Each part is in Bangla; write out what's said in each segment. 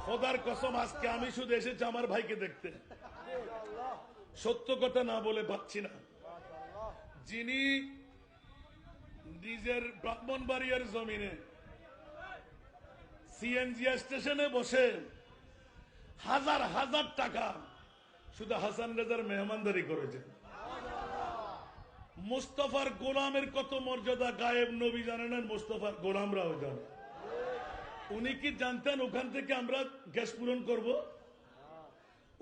খোদার কসম আজকে আমি শুধু এসেছি আমার ভাইকে দেখতে, সত্য কথা না বলে পাচ্ছি না। যিনি নিজের ব্রাহ্মণবাড়িয়ার জমিনে সিএনজি স্টেশনে বসে হাজার হাজার টাকা শুধু হাসান রেজার মেহমানদারি করেছেন। মুস্তফার গোলামের কত মর্যাদা গায়েব নবী জানেন, মুস্তফার গোলামরাও জানে। উনি কি জানতেন ওখান থেকে আমরা গ্যাস পূরণ করব?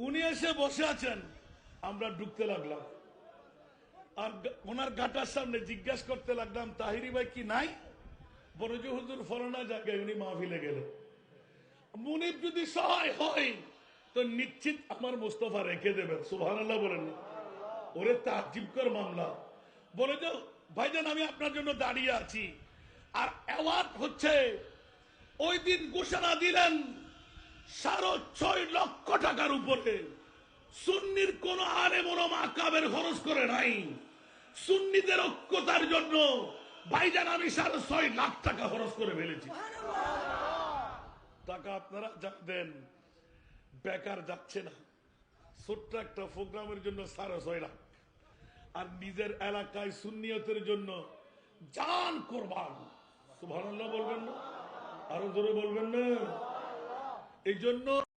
উনি এসে বসে আছেন, আমরা ঢুকতে লাগলাম, আর ওনার গাটার সামনে জিজ্ঞাসা করতে লাগলাম, তাহিরি ভাই কি নাই? বড় যে হুজুর ফলানা জায়গায় উনি মাহফিলে গেলেন। মুনিব যদি সহায় হয় তো নিশ্চিত আমার মুস্তফা রেখে দেবেন। সুবহানাল্লাহ বলেন না? ওরে তাজিবকর মামলা। বলে যে ভাইজান আমি আপনার জন্য দাঁড়িয়ে আছি। আর অ্যাওয়ার্ড হচ্ছে ওই দিন ঘোষণা দিলেন 6.5 লক্ষ টাকার উপরে। সুন্নির কোন আলেম ওলামা কাবের খরচ করে নাই। সুন্নিদের ঐক্যতার জন্য ভাইজান আমি 6.5 লাখ টাকা খরচ করে ফেলেছি। টাকা আপনারা দেন, বেকার যাচ্ছে না। ছোট্ট একটা প্রোগ্রামের জন্য 6.5 লাখ, আর নিজের এলাকায় সুন্নিয়তের জন্য জান কোরবান। সুবহানাল্লাহ বলবেন না? আরো জোরে বলবেন না? এই জন্য